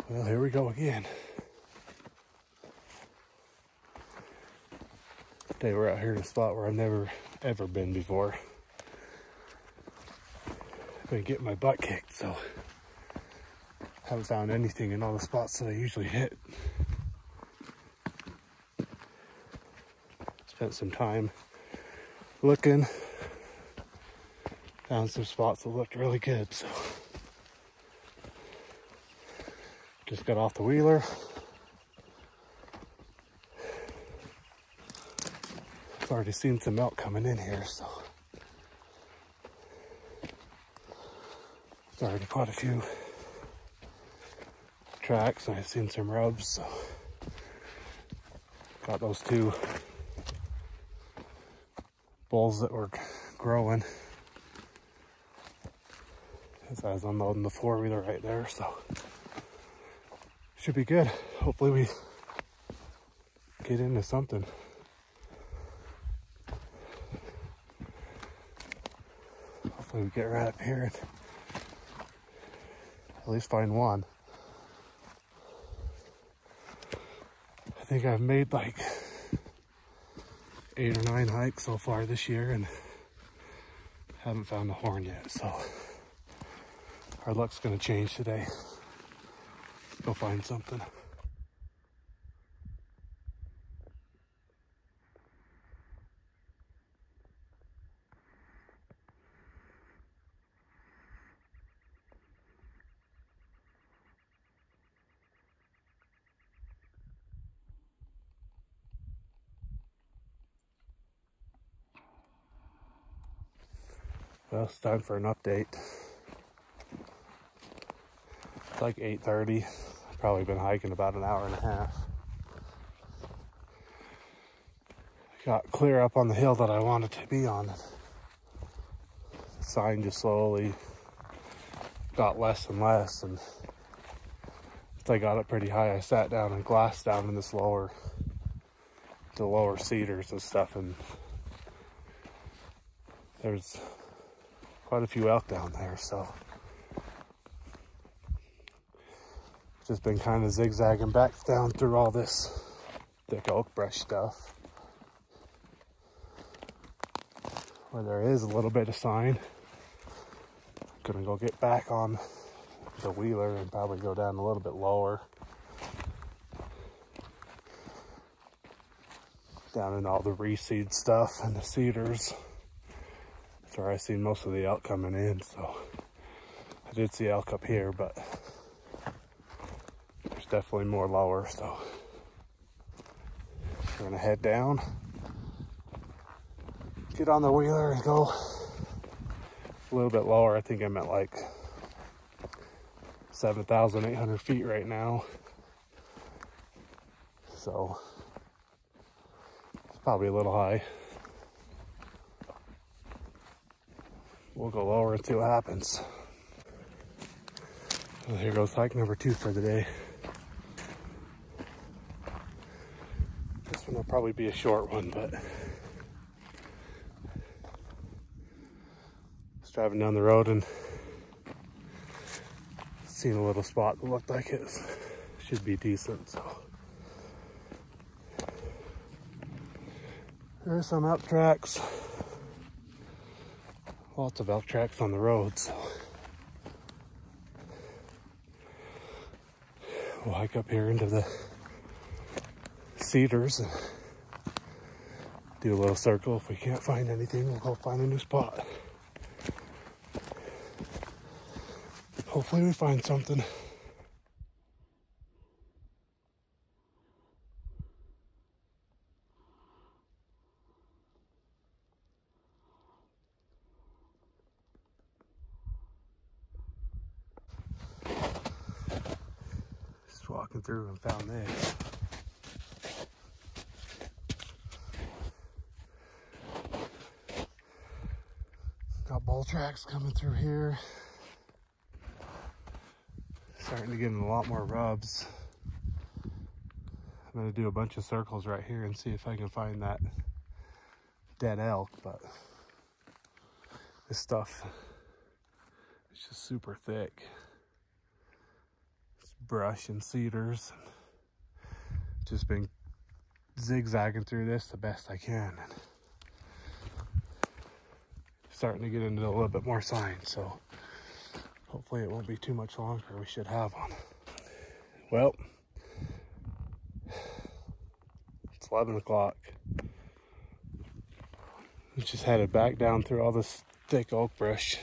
Well, here we go again. Today we're out here in a spot where I've never ever been before. I've been getting my butt kicked, so haven't found anything in all the spots that I usually hit. Spent some time looking, found some spots that looked really good, so just got off the wheeler. I've already seen some elk coming in here, so there's already quite a few tracks, and I've seen some rubs, so got those two bulls that were growing as I was unloading the four-wheeler right there, so should be good. Hopefully we get into something. Hopefully we get right up here and at least find one. I think I've made like 8 or 9 hikes so far this year and haven't found a horn yet, so our luck's gonna change today. Go find something. Well, it's time for an update. It's like 8:30. I've probably been hiking about an hour and a half. Got clear up on the hill that I wanted to be on. The sign just slowly got less and less, and once I got up pretty high, I sat down and glassed down in the lower cedars and stuff, and there's quite a few elk down there, so just been kind of zigzagging back down through all this thick oak brush stuff where there is a little bit of sign. I'm gonna go get back on the wheeler and probably go down a little bit lower, down in all the reseed stuff and the cedars. That's where I seen most of the elk coming in, so I did see elk up here, but there's definitely more lower, so we're gonna head down, get on the wheeler and go a little bit lower. I think I'm at like 7,800 feet right now, so it's probably a little high. We'll go lower and see what happens. Well, here goes hike number 2 for the day. This one will probably be a short one, but just driving down the road and seen a little spot that looked like it should be decent, so there are some elk tracks. Lots of elk tracks on the road, so we'll hike up here into the cedars and do a little circle. If we can't find anything, we'll go find a new spot. Hopefully we find something. Walking through and found this. Got bull tracks coming through here. Starting to get in a lot more rubs. I'm gonna do a bunch of circles right here and see if I can find that dead elk, but this stuff is just super thick. It's brush and cedars. Just been zigzagging through this the best I can. And starting to get into a little bit more signs, so hopefully it won't be too much longer. We should have one. Well, it's 11 o'clock. We just headed back down through all this thick oak brush,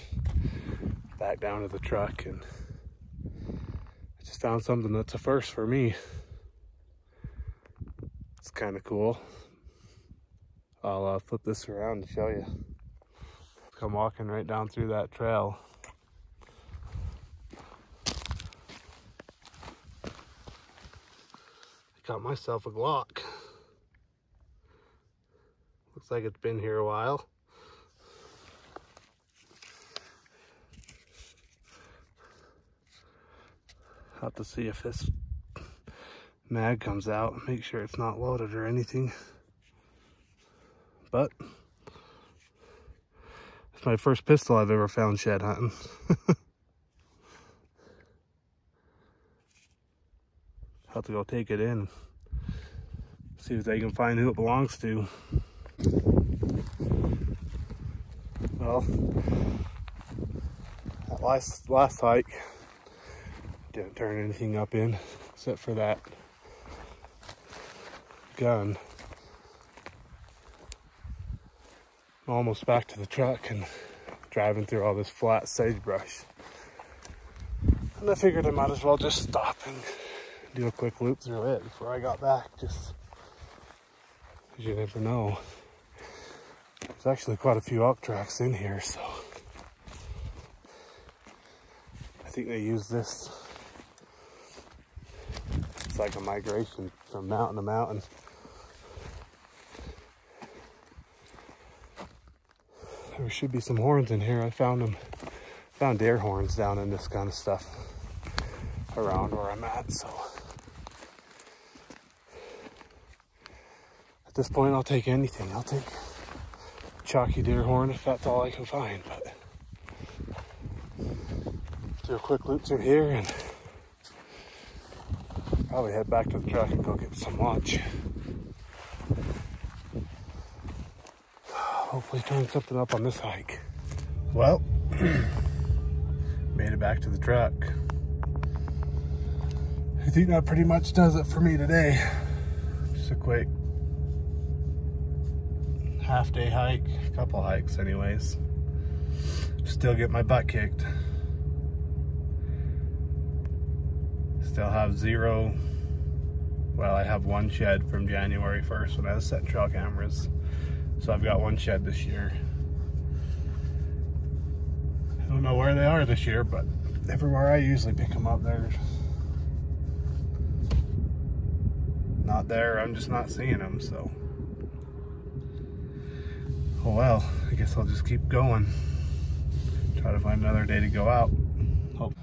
back down to the truck, and I just found something that's a first for me. It's kind of cool. I'll flip this around to show you. Come walking right down through that trail. I got myself a Glock. Looks like it's been here a while. Have to see if this mag comes out. Make sure it's not loaded or anything. But it's my first pistol I've ever found shed hunting. Have to go take it in. See if they can find who it belongs to. Well, that last hike didn't turn anything up in except for that gun. I'm almost back to the truck and driving through all this flat sagebrush. And I figured I might as well just stop and do a quick loop through it before I got back, just because you never know. There's actually quite a few elk tracks in here, so I think they use this. It's like a migration from mountain to mountain. There should be some horns in here. I found them. Found deer horns down in this kind of stuff around where I'm at, so at this point I'll take anything. I'll take chalky deer horn if that's all I can find, but do a quick loop through here and probably head back to the truck and go get some lunch. Hopefully turn something up on this hike. Well, made it back to the truck. I think that pretty much does it for me today. Just a quick half-day hike, a couple hikes anyways. Still get my butt kicked. Still have zero, well, I have one shed from January 1st when I was setting trail cameras. So I've got one shed this year. I don't know where they are this year, but everywhere I usually pick them up, they're not there. I'm just not seeing them, so. Oh well, I guess I'll just keep going. Try to find another day to go out. Well,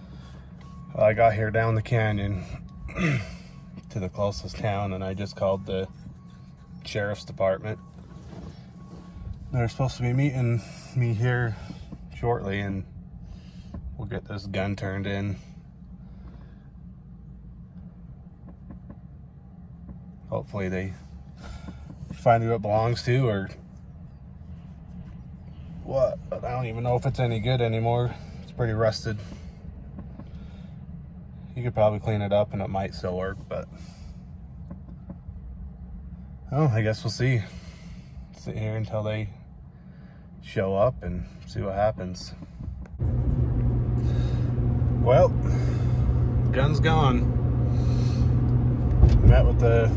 I got here down the canyon to the closest town, and I just called the sheriff's department. They're supposed to be meeting me here shortly, and we'll get this gun turned in. Hopefully they find who it belongs to or what, but I don't even know if it's any good anymore. It's pretty rusted. You could probably clean it up and it might still work, but oh, I guess we'll see. Sit here until they show up and see what happens. Well, gun's gone. Met with an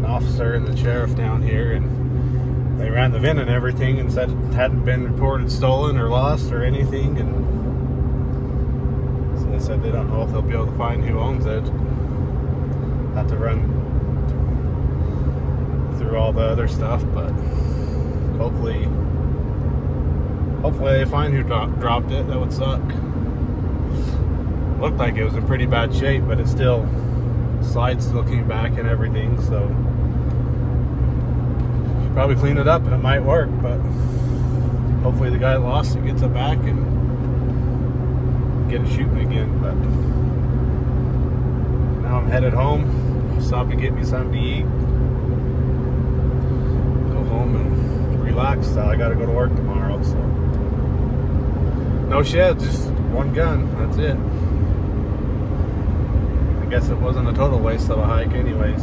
officer and the sheriff down here, and they ran the VIN and everything and said it hadn't been reported stolen or lost or anything, and so they said they don't know if they'll be able to find who owns it. Have to run through all the other stuff, but hopefully they find who dropped it. That would suck. Looked like it was in pretty bad shape, but it still, slides still came back and everything, so probably clean it up and it might work, but hopefully the guy lost it gets it back and get it shooting again. But now I'm headed home. Stop to get me something to eat. Go home and relax. I got to go to work tomorrow. So no shit, just one gun. That's it. I guess it wasn't a total waste of a hike anyways.